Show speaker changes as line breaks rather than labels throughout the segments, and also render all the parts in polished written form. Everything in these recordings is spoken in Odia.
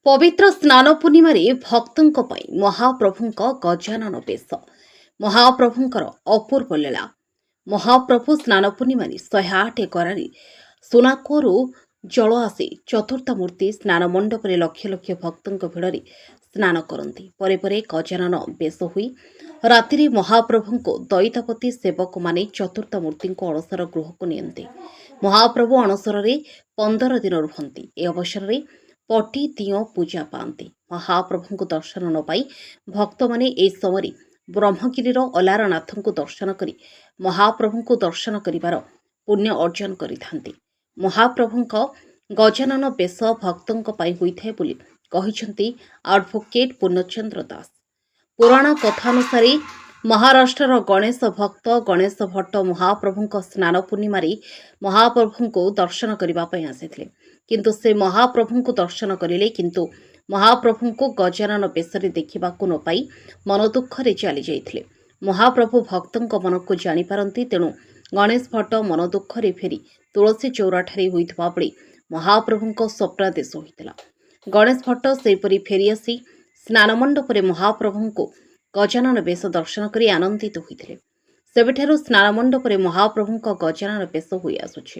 ପବିତ୍ର ସ୍ନାନ ପୂର୍ଣ୍ଣିମାରେ ଭକ୍ତଙ୍କ ପାଇଁ ମହାପ୍ରଭୁଙ୍କ ଗଜାନନ ବେଶ। ମହାପ୍ରଭୁଙ୍କର ଅପୂର୍ବ ଲୀଳା। ମହାପ୍ରଭୁ ସ୍ନାନ ପୂର୍ଣ୍ଣିମାରେ 108 ଗରାରେ ସୁନାକୂଅରୁ ଜଳ ଆସି ଚତୁର୍ଥ ମୂର୍ତ୍ତି ସ୍ନାନ ମଣ୍ଡପରେ ଲକ୍ଷ ଲକ୍ଷ ଭକ୍ତଙ୍କ ଭିଡ଼ରେ ସ୍ନାନ କରନ୍ତି। ପରେ ପରେ ଗଜାନନ ବେଶ ହୋଇ ରାତିରେ ମହାପ୍ରଭୁଙ୍କୁ ଦଇତାପତି ସେବକମାନେ ଚତୁର୍ଥ ମୂର୍ତ୍ତିଙ୍କୁ ଅଣସର ଗୃହକୁ ନିଅନ୍ତି। ମହାପ୍ରଭୁ ଅଣସରରେ 15 ଦିନ ରୁହନ୍ତି। ଏ ଅବସରରେ ପଟି ଦିଅଁ ପୂଜା ପାଆନ୍ତି। ମହାପ୍ରଭୁଙ୍କୁ ଦର୍ଶନ ନ ପାଇ ଭକ୍ତମାନେ ଏହି ସମୟରେ ବ୍ରହ୍ମଗିରିର ଅଲାରନାଥଙ୍କୁ ଦର୍ଶନ କରି ମହାପ୍ରଭୁଙ୍କୁ ଦର୍ଶନ କରିବାର ପୁଣ୍ୟ ଅର୍ଜନ କରିଥାନ୍ତି। ମହାପ୍ରଭୁଙ୍କ ଗଜାନନ ବେଶ ଭକ୍ତଙ୍କ ପାଇଁ ହୋଇଥାଏ ବୋଲି କହିଛନ୍ତି ଆଡଭୋକେଟ ପୂର୍ଣ୍ଣଚନ୍ଦ୍ର ଦାସ। ପୁରାଣ କଥାନୁସାରେ ମହାରାଷ୍ଟ୍ରର ଗଣେଶ ଭକ୍ତ ଗଣେଶ ଭଟ୍ଟ ମହାପ୍ରଭୁଙ୍କ ସ୍ନାନ ପୂର୍ଣ୍ଣିମାରେ ମହାପ୍ରଭୁଙ୍କୁ ଦର୍ଶନ କରିବା ପାଇଁ ଆସିଥିଲେ। କିନ୍ତୁ ସେ ମହାପ୍ରଭୁଙ୍କୁ ଦର୍ଶନ କରିଲେ, କିନ୍ତୁ ମହାପ୍ରଭୁଙ୍କୁ ଗଜାନନ ବେଶରେ ଦେଖିବାକୁ ନ ପାଇ ମନ ଦୁଃଖରେ ଚାଲି ଯାଇଥିଲେ। ମହାପ୍ରଭୁ ଭକ୍ତଙ୍କ ମନକୁ ଜାଣିପାରନ୍ତି, ତେଣୁ ଗଣେଶ ଭଟ୍ଟ ମନ ଦୁଃଖରେ ଫେରି ତୁଳସୀ ଚଉରାଠାରେ ହୋଇଥିବା ବେଳେ ମହାପ୍ରଭୁଙ୍କ ସ୍ୱପ୍ନାଦେଶ ହୋଇଥିଲା। ଗଣେଶ ଭଟ୍ଟ ସେହିପରି ଫେରିଆସି ସ୍ନାନ ମଣ୍ଡପରେ ମହାପ୍ରଭୁଙ୍କୁ ଗଜାନନ ବେଶ ଦର୍ଶନ କରି ଆନନ୍ଦିତ ହୋଇଥିଲେ। ସେବେଠାରୁ ସ୍ନାନ ମଣ୍ଡପରେ ମହାପ୍ରଭୁଙ୍କ ଗଜାନନ ବେଶ ହୋଇ ଆସୁଛି।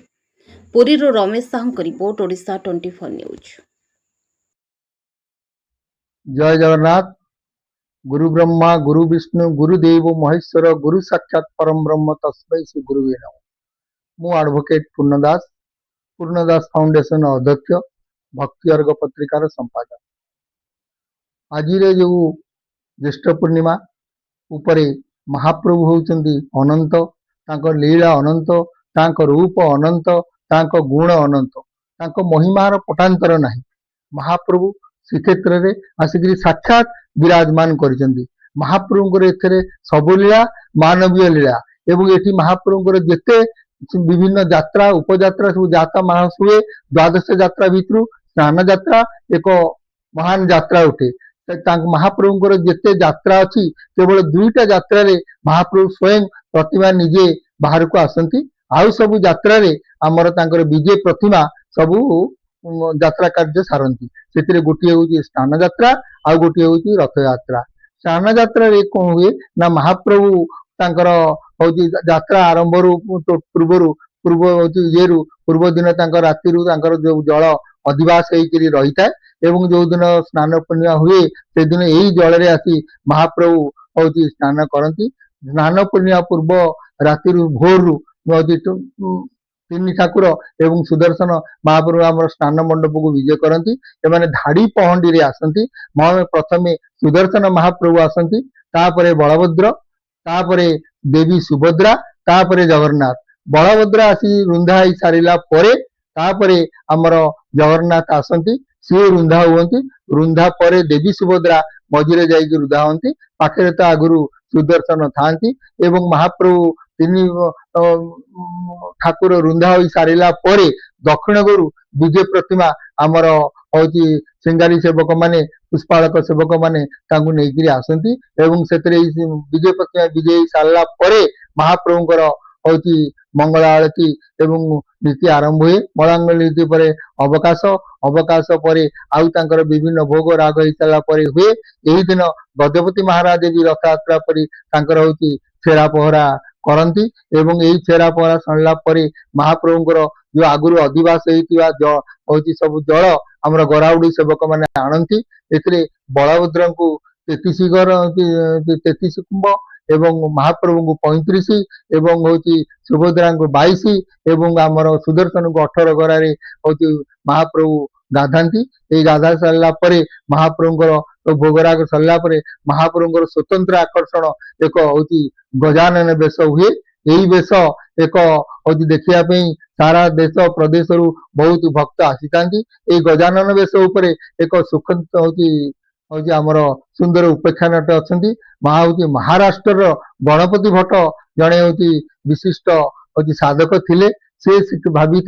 ପୁରୀରୁ ରମେଶ ସାହୁଙ୍କ ରିପୋର୍ଟ, ଓଡ଼ିଶା 24 ନ୍ୟୁଜ୍।
जय जगन्नाथ। गुरु ब्रह्मा गुरु विष्णु गुरुदेव महेश्वर गुरु साक्षात परम ब्रह्म तस्मै श्री गुरुवे नमः। मु एडवोकेट पूर्णदास फाउंडेशन अध्यक्ष, भक्ति अर्घ पत्रिकार संपादक। आज जो ज्येष्ठ पूर्णिमा उपरे महाप्रभु होउचंदी अनंत, तांको लीला अनंत, तांको रूप अनंत, तांको गुण अनंत, तांको महिमार पटांतर नाही। महाप्रभु श्रीक्षेत्र रे आसिक साक्षात विराजमान करिसेंती। महाप्रभुଙ୍କର एथरे सबु लीला मानवीय लीला एवं एठी महाप्रभुଙ୍କର जेते विभिन्न यात्रा उपयात्रा सब जाता मास हुए। द्वादश यात्रा भितरु स्नान यात्रा एक महान यात्रा उठे। महाप्रभुଙ୍କର जेते यात्रा अछि केवल दुईटा यात्रा रे महाप्रभु स्वयं प्रतिमा निजे बाहर को आसंती। आउ सब यात्रा रे हमर तांकर विजय प्रतिमा सबु यात्रा कार्य सारंती। से गोटे हूँ स्नान यात्रा आउ गोटे हूँ रथ यात्रा। स्नान यात्रा रे कौन हुए ना महाप्रभु तांकर हूँ यात्रा आरंभ पूर्व दिन राति जो जल अधिवास होकर रही था एवं जो दिन स्नान पूर्णिमा हुए से दिन यही जल रे आसी महाप्रभु हूँ स्नान करती। स्नान पूर्णिमा पूर्व राति भोर तीन ठाकुर एवं सुदर्शन महाप्रभु आम स्नान मंडप को विजय करती। एमाने धाड़ी पहंडी रे आसंती। प्रथमे सुदर्शन महाप्रभु आसंती, तापरे बलभद्र, तापरे देवी सुभद्रा, तापरे जगन्नाथ। बलभद्र आसी रुंधा ही सारिला परे तापरे आमर जगन्नाथ आसंती, सी रुंधा हुअंती। रुंधा परे देवी सुभद्रा मझिरे जाइकी रुंधा हुअंती। पाखरे तो आगुरु सुदर्शन थांती एवं महाप्रभु तीन ठाकुर रुंधा हो सारिला परे दक्षिण गुरु विजय प्रतिमा आमर हूँ सिंगारी सेवक माने पुष्पालक सेवक माने तांकु नेइकिरी आसंती एवं सेतरे विजय प्रतिमा विजय सारला परे महाप्रभुଙ୍କର हूँ मंगल आरती एवं नीति आरंभ हुए। मंगल नीति पर अवकाश परे आउ तांकर विभिन्न भोग राग हो सारा परे हुए। यही दिन गजपति महाराज भी रथ यात्रा परी तांकर हूँ छेरा पहरा करती एवं यही छेरा पहरा सरला परे महाप्रभुଙ୍କର जो आगुरु अधिवास होइतिबा हूँ सब जल आमर गराउडी सेवक माने आणंती। एथिरे बलभद्र को 33 कुंभ एवं महाप्रभु को 35 एवं हूँ सुभद्रा को 22 एवं आमर सुदर्शन को 18 गरारे हूँ महाप्रभु गाधांती। ये गाधा सारा परे महाप्रभुଙ୍କର भोगराग सरला परे महाप्रभुଙ୍କର स्वतंत्र आकर्षण एक हूँ गजानन बेश हुए। यही बेश एक हूँ देखिया सारा देश प्रदेश रु बहुत भक्त आसीतांती। ये गजानन बेश उपरे एक सुखद हूँ आमर सुंदर उपेक्षानट अच्छी महाराष्ट्र गणपति भट्ट जड़े हूँ विशिष्ट हूँ साधक थिले। से भाभी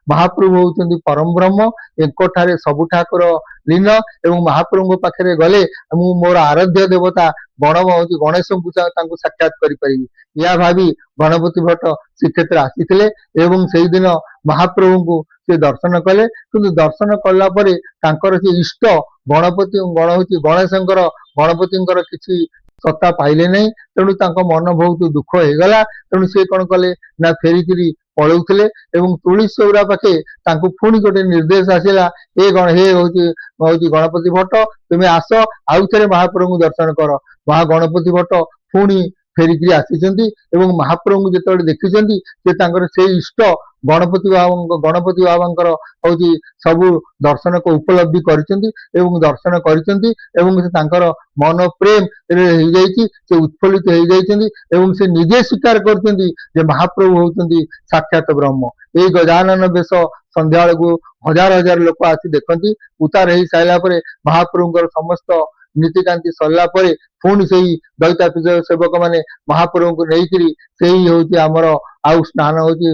महाप्रभु होउचंदी परम ब्रह्म, एकोठारे सबु ठाकुर लीन एवं महाप्रभु पाखे गले मु मोर आराध्य देवता गणेश को साक्षात करि या भावी गणपति भट्ट श्रीक्षेत्र आसीथिले एवं सेही दिन महाप्रभु को से दर्शन कले। किंतु दर्शन कला परे तांकर से इष्ट ଗଣପତି ଗଣ ହଉଛି ଗଣେଶଙ୍କର ଗଣପତିଙ୍କର କିଛି ସତ୍ତା ପାଇଲେ ନାହିଁ। ତେଣୁ ତାଙ୍କ ମନ ବହୁତ ଦୁଃଖ ହେଇଗଲା। ତେଣୁ ସେ କଣ କଲେ ନା ଫେରିକିରି ପଳଉଥିଲେ ଏବଂ ତୁଳସୀ ଚଉରା ପାଖେ ତାଙ୍କୁ ପୁଣି ଗୋଟେ ନିର୍ଦ୍ଦେଶ ଆସିଲା, ହେ ହଉଛି ହଉଛି ଗଣପତି ଭଟ୍ଟ, ତୁମେ ଆସ ଆଉ ଥରେ ମହାପ୍ରଭୁଙ୍କୁ ଦର୍ଶନ କର। ଗଣପତି ଭଟ୍ଟ ପୁଣି ଫେରିକିରି ଆସିଛନ୍ତି ଏବଂ ମହାପ୍ରଭୁଙ୍କୁ ଯେତେବେଳେ ଦେଖିଛନ୍ତି ସେ ତାଙ୍କର ସେଇ ଇଷ୍ଟ ଗଣପତି ବାବାଙ୍କର ହଉଛି ସବୁ ଦର୍ଶନକୁ ଉପଲବ୍ଧି କରିଛନ୍ତି ଏବଂ ଦର୍ଶନ କରିଛନ୍ତି ଏବଂ ସେ ତାଙ୍କର ମନ ପ୍ରେମ ହେଇଯାଇଛି, ସେ ଉତ୍ଫୁଲ୍ଲିତ ହେଇଯାଇଛନ୍ତି ଏବଂ ସେ ନିଜେ ସ୍ୱୀକାର କରୁଛନ୍ତି ଯେ ମହାପ୍ରଭୁ ହଉଛନ୍ତି ସାକ୍ଷାତ ବ୍ରହ୍ମ। ଏଇ ଗଜାନନ ବେଶ ସନ୍ଧ୍ୟା ବେଳକୁ ହଜାର ହଜାର ଲୋକ ଆସି ଦେଖନ୍ତି। ଉତାର ହେଇ ସାରିଲା ପରେ ମହାପ୍ରଭୁଙ୍କର ସମସ୍ତ ନୀତିକାନ୍ତି ସରିଲା ପରେ ପୁଣି ସେଇ ଦଇତାପିତ ସେବକ ମାନେ ମହାପ୍ରଭୁଙ୍କୁ ନେଇକିରି ସେଇ ହଉଛି ଆମର ଆଉ ସ୍ନାନ ହଉଛି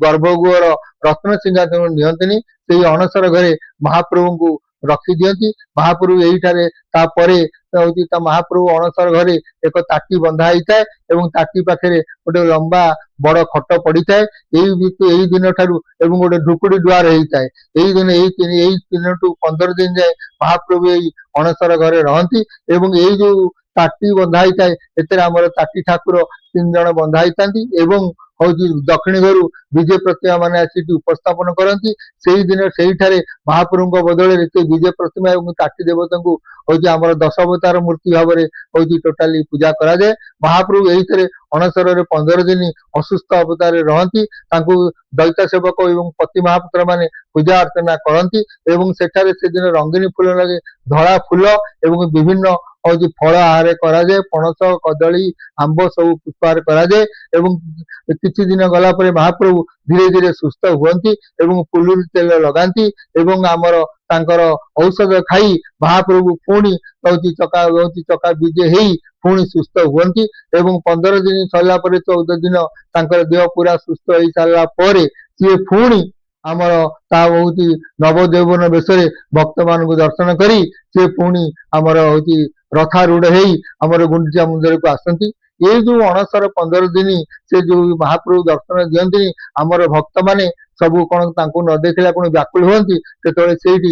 ଗର୍ଭଗୃହର ରତ୍ନ ସିଂହାସନ ନିଅନ୍ତିନି, ସେଇ ଅଣସର ଘରେ ମହାପ୍ରଭୁଙ୍କୁ ରଖିଦିଅନ୍ତି। ମହାପ୍ରଭୁ ଏଇଠାରେ ତାପରେ ହଉଛି ତା ମହାପ୍ରଭୁ ଅଣସର ଘରେ ଏକ ତାଟି ବନ୍ଧା ହେଇଥାଏ ଏବଂ ତାଟି ପାଖରେ ଗୋଟେ ଲମ୍ବା ବଡ ଖଟ ପଡିଥାଏ। ଏଇ ଦିନ ଠାରୁ ଏବଂ ଗୋଟେ ଢୁକୁଡି ଦୁଆର ହେଇଥାଏ। ଏଇ 3 ରୁ 15 ଦିନ ଯାଏ ମହାପ୍ରଭୁ ଏଇ ଅଣସର ଘରେ ରହନ୍ତି ଏବଂ ଏଇ ଯୋଉ ତାଟି ବନ୍ଧା ହେଇଥାଏ ଏଥିରେ ଆମର ତାଟି ଠାକୁର 3 ଜଣ ବନ୍ଧା ହେଇଥାନ୍ତି ଏବଂ ହଉଛି ଦକ୍ଷିଣ ଘରୁ ବିଜେ ପ୍ରତିମା ମାନେ ଆସିକି ଉପସ୍ଥାପନ କରନ୍ତି। ସେଇଦିନ ସେଇଠାରେ ମହାପ୍ରଭୁଙ୍କ ବଦଳରେ ସେ ବିଜେ ପ୍ରତିମା ଏବଂ ତାଟି ଦେବତାଙ୍କୁ ହଉଛି ଆମର ଦଶାବତାର ମୂର୍ତ୍ତି ଭାବରେ ହଉଛି ଟୋଟାଲି ପୂଜା କରାଯାଏ। ମହାପ୍ରଭୁ ଏଇଥିରେ ଅଣସରରେ 15 ଦିନ ଅସୁସ୍ଥ ଅବତାରରେ ରହନ୍ତି। ତାଙ୍କୁ ଦୈତ ସେବକ ଏବଂ ପତି ମହାପାତ୍ର ମାନେ ପୂଜା ଅର୍ଚ୍ଚନା କରନ୍ତି ଏବଂ ସେଠାରେ ସେଦିନ ରଙ୍ଗିନୀ ଫୁଲ ଲାଗେ, ଧଳା ଫୁଲ ଏବଂ ବିଭିନ୍ନ ହଉଛି ଫଳ ଆହାରେ କରାଯାଏ। ପଣସ, କଦଳୀ, ଆମ୍ବ ସବୁ ପୁଷ୍ପାହାର କରାଯାଏ ଏବଂ କିଛି ଦିନ ଗଲା ପରେ ମହାପ୍ରଭୁ ଧୀରେ ଧୀରେ ସୁସ୍ଥ ହୁଅନ୍ତି ଏବଂ ପୁଲୁରି ତେଲ ଲଗାନ୍ତି ଏବଂ ଆମର ତାଙ୍କର ଔଷଧ ଖାଇ ମହାପ୍ରଭୁ ପୁଣି ଚକା ବିଜେ ହେଇ ପୁଣି ସୁସ୍ଥ ହୁଅନ୍ତି ଏବଂ 15 ଦିନ ସରିଲା ପରେ 14 ଦିନ ତାଙ୍କର ଦେହ ପୁରା ସୁସ୍ଥ ହେଇ ସାରିଲା ପରେ ସିଏ ପୁଣି ଆମର ତା ହଉଛି ନବଯୌବନ ବେଶରେ ଭକ୍ତମାନଙ୍କୁ ଦର୍ଶନ କରି ସେ ପୁଣି ଆମର ହଉଛି ରଥାରୂଢ ହେଇ ଆମର ଗୁଣ୍ଡିଚା ମନ୍ଦିରକୁ ଆସନ୍ତି। ଏଇ ଯୋଉ ଅଣସର 15 ଦିନ ସେ ଯୋଉ ମହାପ୍ରଭୁ ଦର୍ଶନ ଦିଅନ୍ତିନି, ଆମର ଭକ୍ତମାନେ ସବୁ କଣ ତାଙ୍କୁ ନ ଦେଖିଲା କଣ ବ୍ୟାକୁଳ ହୁଅନ୍ତି। ସେତେବେଳେ ସେଇଠି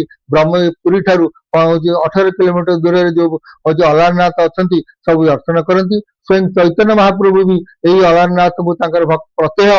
ପୁରୀ ଠାରୁ ହଉଛି 18 କିଲୋମିଟର ଦୂରରେ ଯୋଉ ହଉଛି ଅଲାରନାଥ ଅଛନ୍ତି ସବୁ ଦର୍ଶନ କରନ୍ତି। ସ୍ୱୟଂ ଚୈତନ୍ୟ ମହାପ୍ରଭୁ ବି ଏଇ ଅଲାରନାଥକୁ ତାଙ୍କର ପ୍ରତ୍ୟହ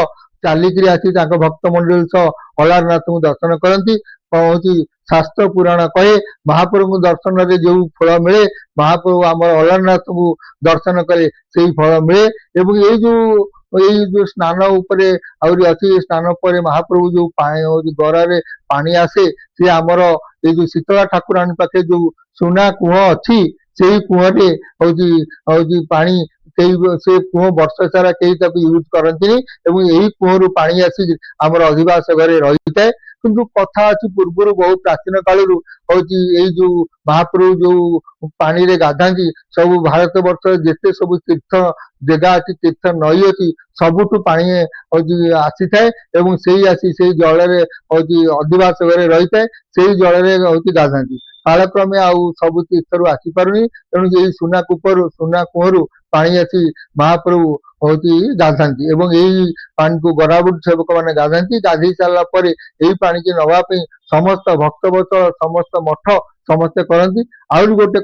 ଚାଲିକିରି ଆସି ତାଙ୍କ ଭକ୍ତ ମଣ୍ଡଳୀ ସହ ଅଲାରନାଥଙ୍କୁ ଦର୍ଶନ କରନ୍ତି। ହଉଛି ଶାସ୍ତ୍ର ପୁରାଣ କହେ ମହାପ୍ରଭୁଙ୍କୁ ଦର୍ଶନରେ ଯୋଉ ଫଳ ମିଳେ ମହାପ୍ରଭୁ ଆମର ଅଲାରନାଥଙ୍କୁ ଦର୍ଶନ କଲେ ସେଇ ଫଳ ମିଳେ ଏବଂ ଏଇ ଯୋଉ ସ୍ନାନ ଉପରେ ଆହୁରି ଅଛି, ସ୍ନାନ ପରେ ମହାପ୍ରଭୁ ଯୋଉ ହଉଛି ଗରାରେ ପାଣି ଆସେ ସେ ଆମର ଏଇ ଯୋଉ ଶୀତଳା ଠାକୁରାଣୀ ପାଖେ ଯୋଉ ସୁନା କୂଅ ଅଛି ସେଇ କୂଅରେ ହଉଛି ପାଣି ସେ କୂଅ ବର୍ଷ ସାରା କେହି ତାକୁ ୟୁଜ କରନ୍ତିନି ଏବଂ ଏଇ କୂଅରୁ ପାଣି ଆସି ଆମର ଅଧିବାସ ଘରେ ରହିଥାଏ। କିନ୍ତୁ କଥା ଅଛି ପୂର୍ବରୁ ବହୁ ପ୍ରାଚୀନ କାଳରୁ ହଉଛି ଏଇ ଯୋଉ ମହାପ୍ରଭୁ ଯୋଉ ପାଣିରେ ଗାଧାନ୍ତି ସବୁ ଭାରତ ବର୍ଷରେ ଯେତେ ସବୁ ତୀର୍ଥ ଜାଗା ଅଛି, ତୀର୍ଥ ନଈ ଅଛି, ସବୁଠୁ ପାଣି ହଉଛି ଆସିଥାଏ ଏବଂ ସେଇ ଜଳରେ ହଉଛି ଅଧିବାସ ଘରେ ରହିଥାଏ। ସେଇ ଜଳରେ ହଉଛି ଗାଧାନ୍ତି। କାଳକ୍ରମେ ଆଉ ସବୁ ତୀର୍ଥରୁ ଆସିପାରୁନି, ତେଣୁ ଏଇ ସୁନା କୂଅରୁ ପାଣି ଆସି ମହାପ୍ରଭୁ ହଉଛି ଗାଧାନ୍ତି ଏବଂ ଏଇ ପାଣିକୁ ଗରାବୁଡ ସେବକ ମାନେ ଗାଧାନ୍ତି। ଗାଧେଇ ସାରିଲା ପରେ ଏଇ ପାଣିକି ନବା ପାଇଁ ସମସ୍ତ ଭକ୍ତବତ୍ସଳ ସମସ୍ତ ମଠ ସମସ୍ତେ କରନ୍ତି। ଆହୁରି ଗୋଟେ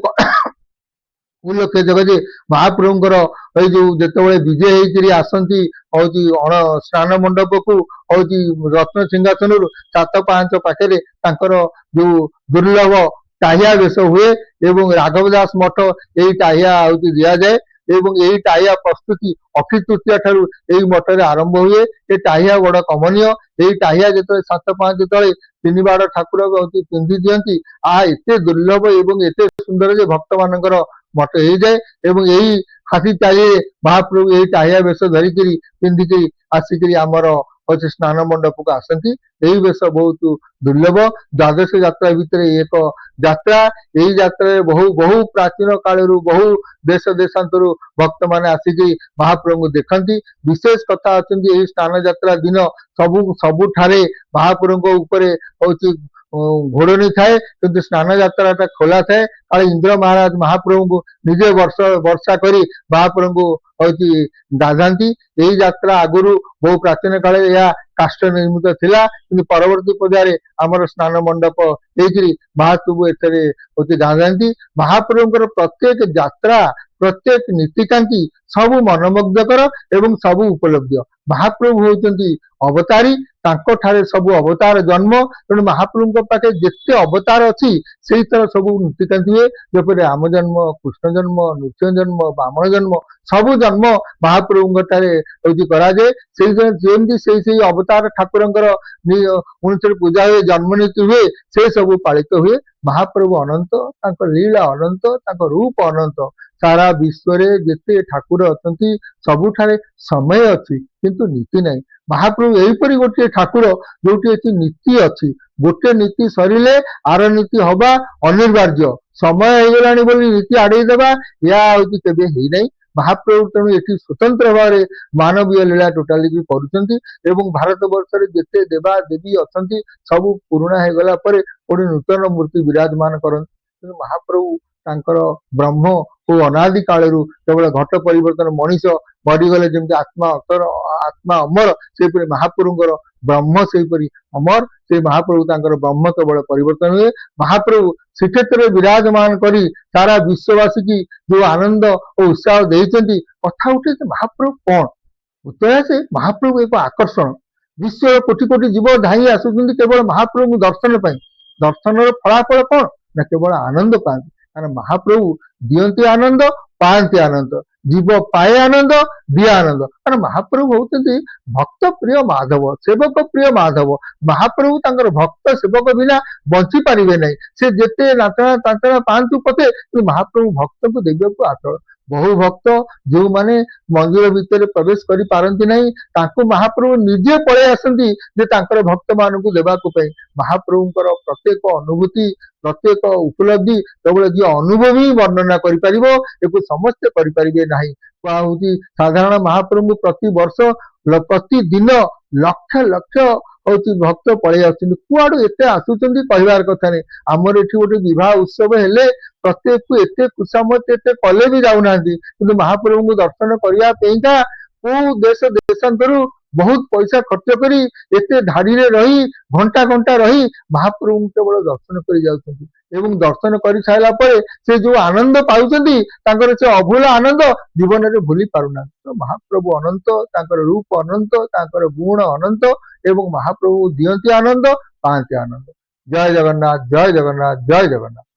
ଉଲ୍ଲେଖଯୋଗ୍ୟ ଯେ ମହାପ୍ରଭୁଙ୍କର ଏଇ ଯୋଉ ଯେତେବେଳେ ବିଜେ ହେଇକିରି ଆସନ୍ତି ହଉଛି ସ୍ନାନ ମଣ୍ଡପକୁ ହଉଛି ରତ୍ନ ସିଂହାସନରୁ 7 ପାହାଚ ପାଖରେ ତାଙ୍କର ଯୋଉ ଦୁର୍ଲଭ ଟାହିଆ ବେଶ ହୁଏ ଏବଂ ରାଘବ ଦାସ ମଠ ଏଇ ଟାହିଆ ହଉଛି ଦିଆଯାଏ ଏବଂ ଏଇ ଟାହିଆ ପ୍ରସ୍ତୁତି ଅକ୍ଷୟ ତୃତୀୟା ଠାରୁ ଏଇ ମଠରେ ଆରମ୍ଭ ହୁଏ। ଏ ଟାହିଆ ବଡ କମନୀୟ। ଏଇ ଟାହିଆ ଯେତେବେଳେ 7 ପାହାଚ ତଳେ 3 ବାଡ଼ ଠାକୁର ହଉଛି ପିନ୍ଧି ଦିଅନ୍ତି, ଏତେ ଦୁର୍ଲଭ ଏବଂ ଏତେ ସୁନ୍ଦର ଯେ ଭକ୍ତ ମାନଙ୍କର ମଠ ହେଇଯାଏ ଏବଂ ଏଇ ହାତୀ ଚାଳିରେ ମହାପ୍ରଭୁ ଏଇ ଟାହିଆ ବେଶ ଧରିକିରି ପିନ୍ଧିକିରି ଆସିକିରି ଆମର ହଉଛି ସ୍ନାନ ମଣ୍ଡପକୁ ଆସନ୍ତି। ଏଇ ବେଶ ବହୁତ ଦୁର୍ଲଭ। ଦ୍ୱାଦଶ ଯାତ୍ରା ଭିତରେ ଏକ ଯାତ୍ରା। ଏଇ ଯାତ୍ରାରେ ବହୁ ପ୍ରାଚୀନ କାଳରୁ ବହୁ ଦେଶ ଦେଶାନ୍ତରୁ ଭକ୍ତମାନେ ଆସିକି ମହାପ୍ରଭୁଙ୍କୁ ଦେଖନ୍ତି। ବିଶେଷ କଥା ଅଛନ୍ତି ଏଇ ସ୍ନାନ ଯାତ୍ରା ଦିନ ସବୁଠାରେ ମହାପ୍ରଭୁଙ୍କ ଉପରେ ହଉଛି ଘୋଡ଼ଣୀ ଥାଏ କିନ୍ତୁ ସ୍ନାନ ଯାତ୍ରାଟା ଖୋଲା ଥାଏ। କାଳେ ଇନ୍ଦ୍ର ମହାରାଜ ମହାପ୍ରଭୁଙ୍କୁ ନିଜେ ବର୍ଷା କରି ମହାପ୍ରଭୁଙ୍କୁ ହଉଛି ଗାଧାନ୍ତି। ଏହି ଯାତ୍ରା ଆଗରୁ ବହୁ ପ୍ରାଚୀନ କାଳେ ଏହା କାଷ୍ଠ ନିର୍ମିତ ଥିଲା, କିନ୍ତୁ ପରବର୍ତ୍ତୀ ପର୍ଯ୍ୟାୟରେ ଆମର ସ୍ନାନ ମଣ୍ଡପ ହେଇକିରି ମହାପ୍ରଭୁ ଏଠାରେ ହଉଛି ଗାଧାନ୍ତି। ମହାପ୍ରଭୁଙ୍କର ପ୍ରତ୍ୟେକ ଯାତ୍ରା, ପ୍ରତ୍ୟେକ ନୀତିକାନ୍ତି ସବୁ ମନୋମୁଗ୍ଧକର ଏବଂ ସବୁ ଉପଲବ୍ଧ। ମହାପ୍ରଭୁ ହେଉଛନ୍ତି ଅବତାରୀ, ତାଙ୍କଠାରେ ସବୁ ଅବତାର ଜନ୍ମ। ତେଣୁ ମହାପ୍ରଭୁଙ୍କ ପାଖରେ ଯେତେ ଅବତାର ଅଛି ସେଇଥର ସବୁ ନୀତିକାନ୍ତି ହୁଏ। ଯେପରି ରାମ ଜନ୍ମ, କୃଷ୍ଣ ଜନ୍ମ, ନୃସିଂହ ଜନ୍ମ, ବାମନ ଜନ୍ମ, ସବୁ ଜନ୍ମ ମହାପ୍ରଭୁଙ୍କଠାରେ ହଉଛି କରାଯାଏ। ଯେମିତି ସେଇ ଅବତାର ଠାକୁରଙ୍କର ଅନୁସାରେ ପୂଜା ହୁଏ, ଜନ୍ମ ନୀତି ହୁଏ, ସେ ସବୁ ପାଳିତ ହୁଏ। ମହାପ୍ରଭୁ ଅନନ୍ତ, ତାଙ୍କ ଲୀଳା ଅନନ୍ତ, ତାଙ୍କ ରୂପ ଅନନ୍ତ। ସାରା ବିଶ୍ୱରେ ଯେତେ ଠାକୁର ଅଛନ୍ତି ସବୁଠାରେ ସମୟ ଅଛି କିନ୍ତୁ ନୀତି ନାହିଁ। ମହାପ୍ରଭୁ ଏହିପରି ଗୋଟିଏ ଠାକୁର ଯୋଉଠି ଏଠି ନୀତି ଅଛି। ଗୋଟେ ନୀତି ସରିଲେ ଆର ନୀତି ହବା ଅନିବାର୍ଯ୍ୟ। ସମୟ ହେଇଗଲାଣି ବୋଲି ନୀତି ଆଡେଇ ଦେବା, ଏହା ହଉଛି କେବେ ହେଇନାହିଁ। ମହାପ୍ରଭୁ ତେଣୁ ଏଠି ସ୍ୱତନ୍ତ୍ର ଭାବରେ ମାନବୀୟ ଲୀଳା ଟୋଟାଲି କରୁଛନ୍ତି ଏବଂ ଭାରତ ବର୍ଷରେ ଯେତେ ଦେବା ଦେବୀ ଅଛନ୍ତି ସବୁ ପୁରୁଣା ହେଇଗଲା ପରେ ଗୋଟେ ନୂତନ ମୂର୍ତ୍ତି ବିରାଜମାନ କରନ୍ତି। କିନ୍ତୁ ମହାପ୍ରଭୁ ତାଙ୍କର ବ୍ରହ୍ମ ଓ ଅନାଦି କାଳରୁ କେବଳ ଘଟ ପରିବର୍ତ୍ତନ, ମଣିଷ ମରିଗଲେ ଯେମିତି ଆତ୍ମା ଅମର, ସେହିପରି ମହାପ୍ରଭୁଙ୍କର ବ୍ରହ୍ମ ସେହିପରି ଅମର। ସେ ମହାପ୍ରଭୁ ତାଙ୍କର ବ୍ରହ୍ମ କେବଳ ପରିବର୍ତ୍ତନ ହୁଏ। ମହାପ୍ରଭୁ ଶ୍ରୀକ୍ଷେତ୍ରରେ ବିରାଜମାନ କରି ସାରା ବିଶ୍ୱବାସୀକି ଯୋଉ ଆନନ୍ଦ ଓ ଉତ୍ସାହ ଦେଇଛନ୍ତି। କଥା ଉଠେ ଯେ ମହାପ୍ରଭୁ କଣ? ଉତ୍ତର ଆସେ ମହାପ୍ରଭୁ ଏକ ଆକର୍ଷଣ। ବିଶ୍ୱର କୋଟି କୋଟି ଜୀବ ଧାଇଁ ଆସୁଛନ୍ତି କେବଳ ମହାପ୍ରଭୁଙ୍କୁ ଦର୍ଶନ ପାଇଁ। ଦର୍ଶନର ଫଳାଫଳ କଣ? ନା କେବଳ ଆନନ୍ଦ ପାଆନ୍ତି। କାରଣ ମହାପ୍ରଭୁ ଦିଅନ୍ତି ଆନନ୍ଦ, ପାଆନ୍ତି ଆନନ୍ଦ। ଜୀବ ପାଏ ଆନନ୍ଦ, ଦିଏ ଆନନ୍ଦ। କାରଣ ମହାପ୍ରଭୁ ହଉଛନ୍ତି ଭକ୍ତ ପ୍ରିୟ ମାଧବ, ସେବକ ପ୍ରିୟ ମାଧବ। ମହାପ୍ରଭୁ ତାଙ୍କର ଭକ୍ତ ସେବକ ବିନା ବଞ୍ଚି ପାରିବେ ନାହିଁ। ସେ ଯେତେ ନାଚଣା ତାଞ୍ଚଣା ପାଆନ୍ତୁ ପଛେ, କିନ୍ତୁ ମହାପ୍ରଭୁ ଭକ୍ତଙ୍କୁ ଦେବାକୁ ଆଚଳ। ବହୁ ଭକ୍ତ ଯୋଉମାନେ ମନ୍ଦିର ଭିତରେ ପ୍ରବେଶ କରିପାରନ୍ତି ନାହିଁ, ତାଙ୍କୁ ମହାପ୍ରଭୁ ନିଜେ ପଳେଇ ଆସନ୍ତି ଯେ ତାଙ୍କର ଭକ୍ତମାନଙ୍କୁ ଦେବାକୁ ପାଇଁ। ମହାପ୍ରଭୁଙ୍କର ପ୍ରତ୍ୟେକ ଅନୁଭୂତି, ପ୍ରତ୍ୟେକ ଉପଲବ୍ଧି କେବଳ ଯିଏ ଅନୁଭବୀ ବର୍ଣ୍ଣନା କରିପାରିବ, ଏକୁ ସମସ୍ତେ କରିପାରିବେ ନାହିଁ। କୁହା ହଉଛି ସାଧାରଣ ମହାପ୍ରଭୁଙ୍କୁ ପ୍ରତିବର୍ଷ ପ୍ରତିଦିନ ଲକ୍ଷ ଲକ୍ଷ ହଉଛି ଭକ୍ତ ପଳେଇ ଆସୁଛନ୍ତି। କୁଆଡୁ ଏତେ ଆସୁଛନ୍ତି କହିବାର କଥା ନାହିଁ। ଆମର ଏଠି ଗୋଟେ ବିବାହ ଉତ୍ସବ ହେଲେ ପ୍ରତ୍ୟେକକୁ ଏତେ ଖୁସାମତ ଏତେ କଲେ ବି ଯାଉନାହାନ୍ତି, କିନ୍ତୁ ମହାପ୍ରଭୁଙ୍କୁ ଦର୍ଶନ କରିବା ପାଇଁକା କୋଉ ଦେଶ ଦେଶାନ୍ତରୁ ବହୁତ ପଇସା ଖର୍ଚ୍ଚ କରି ଏତେ ଧାଡିରେ ରହି ଘଣ୍ଟା ଘଣ୍ଟା ରହି ମହାପ୍ରଭୁଙ୍କୁ କେବଳ ଦର୍ଶନ କରି ଯାଉଛନ୍ତି। ଏବଂ ଦର୍ଶନ କରି ସାରିଲା ପରେ ସେ ଯୋଉ ଆନନ୍ଦ ପାଉଛନ୍ତି, ତାଙ୍କର ସେ ଅଭୁଲା ଆନନ୍ଦ ଜୀବନରେ ଭୁଲି ପାରୁନାହାନ୍ତି। ତ ମହାପ୍ରଭୁ ଅନନ୍ତ, ତାଙ୍କର ରୂପ ଅନନ୍ତ, ତାଙ୍କର ଗୁଣ ଅନନ୍ତ ଏବଂ ମହାପ୍ରଭୁ ଦିଅନ୍ତି ଆନନ୍ଦ, ପାଆନ୍ତି ଆନନ୍ଦ। ଜୟ ଜଗନ୍ନାଥ, ଜୟ ଜଗନ୍ନାଥ, ଜୟ ଜଗନ୍ନାଥ।